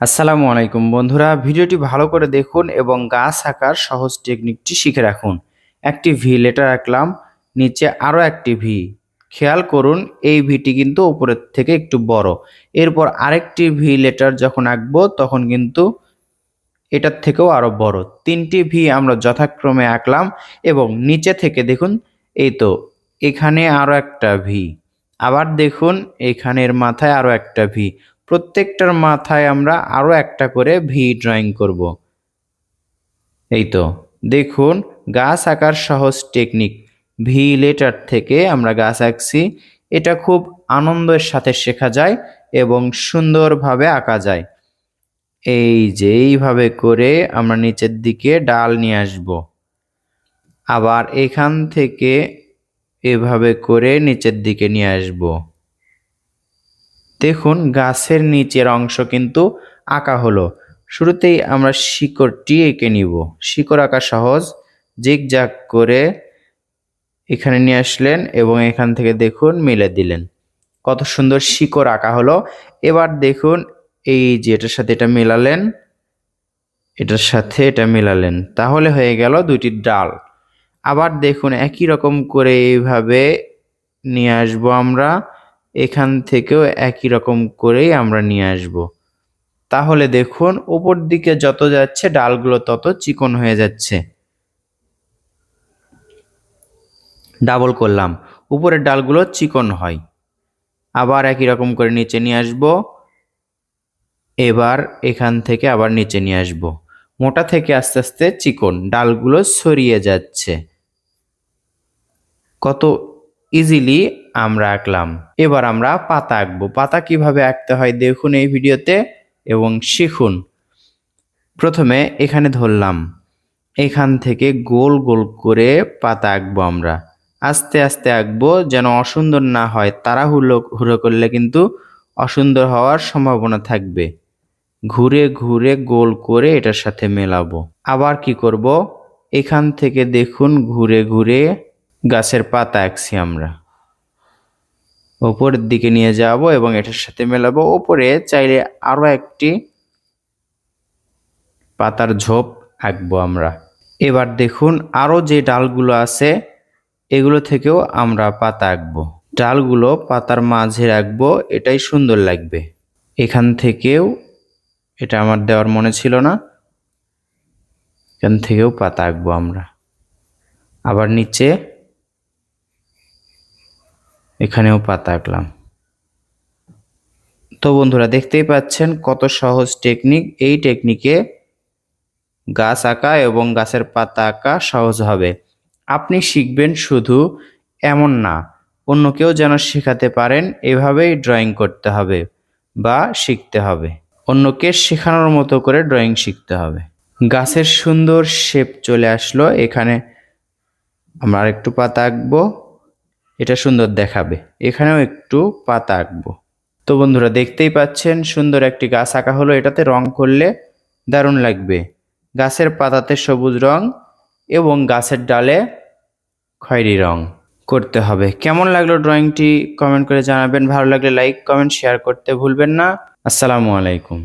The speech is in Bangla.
আসসালামু আলাইকুম বন্ধুরা, ভিডিওটি ভালো করে দেখুন এবং গাছ আঁকার সহজ টেকনিকটি শিখে রাখুন। একটি ভি লেটার আঁকলাম, নিচে আরও একটি ভি। খেয়াল করুন এই ভিটি কিন্তু উপরের থেকে একটু বড়। এরপর আরেকটি ভি লেটার যখন আঁকবো তখন কিন্তু এটার থেকেও আরও বড়। তিনটি ভি আমরা যথাক্রমে আঁকলাম এবং নিচে থেকে দেখুন এই তো এখানে আরও একটা ভি। আবার দেখুন এখানের মাথায় আরও একটা ভি। প্রত্যেকটার মাথায় আমরা আরও একটা করে ভি ড্রয়িং করব। এই তো দেখুন গাছ আঁকার সহজ টেকনিক ভি লেটার থেকে আমরা গাছ আঁকছি। এটা খুব আনন্দের সাথে শেখা যায় এবং সুন্দরভাবে আঁকা যায়। এই যে এইভাবে করে আমরা নিচের দিকে ডাল নিয়ে আসব। আবার এখান থেকে এভাবে করে নিচের দিকে নিয়ে আসব। দেখুন গাছের নিচের অংশ কিন্তু আঁকা হলো। শুরুতেই আমরা শিকড়টি এঁকে নিব। শিকড় আঁকা সহজ। জিগজ্যাগ করে এখানে নিয়ে আসলেন এবং এখান থেকে দেখুন মিলে দিলেন। কত সুন্দর শিকড় আঁকা হলো। এবার দেখুন এই যে এটার সাথে এটা মেলালেন, এটার সাথে এটা মেলালেন, তাহলে হয়ে গেল দুইটি ডাল। আবার দেখুন একই রকম করে এইভাবে নিয়ে আসবো আমরা। এখান থেকেও একই রকম করেই আমরা নিয়ে আসব। তাহলে দেখুন উপর দিকে যত যাচ্ছে ডালগুলো তত চিকন হয়ে যাচ্ছে। ডাবল করলাম, উপরের ডালগুলো চিকন হয়। আবার একই রকম করে নিচে নিয়ে আসব। এবার এখান থেকে আবার নিচে নিয়ে আসব। মোটা থেকে আস্তে আস্তে চিকন ডালগুলো ছড়িয়ে যাচ্ছে। কত ইজিলি আমরা আঁকলাম। এবার আমরা পাতা আঁকবো। পাতা কিভাবে আঁকতে হয় দেখুন এই ভিডিওতে এবং শিখুন। প্রথমে এখানে ধরলাম, এখান থেকে গোল গোল করে পাতা আঁকবো আমরা। আস্তে আস্তে আঁকবো যেন অসুন্দর না হয়। হুড়ো করলে কিন্তু অসুন্দর হওয়ার সম্ভাবনা থাকবে। ঘুরে ঘুরে গোল করে এটার সাথে মেলাবো। আবার কি করব, এখান থেকে দেখুন ঘুরে ঘুরে গাছের পাতা আঁকছি আমরা। ওপরের দিকে নিয়ে যাব এবং এটার সাথে মেলাবো। ওপরে চাইলে আরো একটি পাতার ঝোপ আঁকবো আমরা। এবার দেখুন আরো যে ডালগুলো আছে এগুলো থেকেও আমরা পাতা আঁকবো। ডালগুলো পাতার মাঝে রাখবো, এটাই সুন্দর লাগবে। এখান থেকেও, এটা আমার দেওয়ার মনে ছিল না, এখান থেকেও পাতা আঁকবো আমরা। আবার নিচে এখানেও পাতা আঁকলাম। তো বন্ধুরা দেখতেই পাচ্ছেন কত সহজ টেকনিক। এই টেকনিকে গাছ আঁকা এবং গাছের পাতা আঁকা সহজ হবে। আপনি শিখবেন শুধু এমন না, অন্যকেও যেন শেখাতে পারেন এভাবেই ড্রয়িং করতে হবে বা শিখতে হবে। অন্যকে শেখানোর মতো করে ড্রয়িং শিখতে হবে। গাছের সুন্দর শেপ চলে আসলো। এখানে আমরা আরেকটু পাতা আঁকবো, এটা সুন্দর দেখাবে। এখানেও একটু পাতা আঁকবো। তো বন্ধুরা দেখতেই পাচ্ছেন সুন্দর একটি গাছ আঁকা হলো। এটাতে রং করলে দারুণ লাগবে। গাছের পাতাতে সবুজ রং এবং গাছের ডালে খয়েরি রং করতে হবে। কেমন লাগলো ড্রয়িংটি কমেন্ট করে জানাবেন। ভালো লাগলে লাইক কমেন্ট শেয়ার করতে ভুলবেন না। আসসালামু আলাইকুম।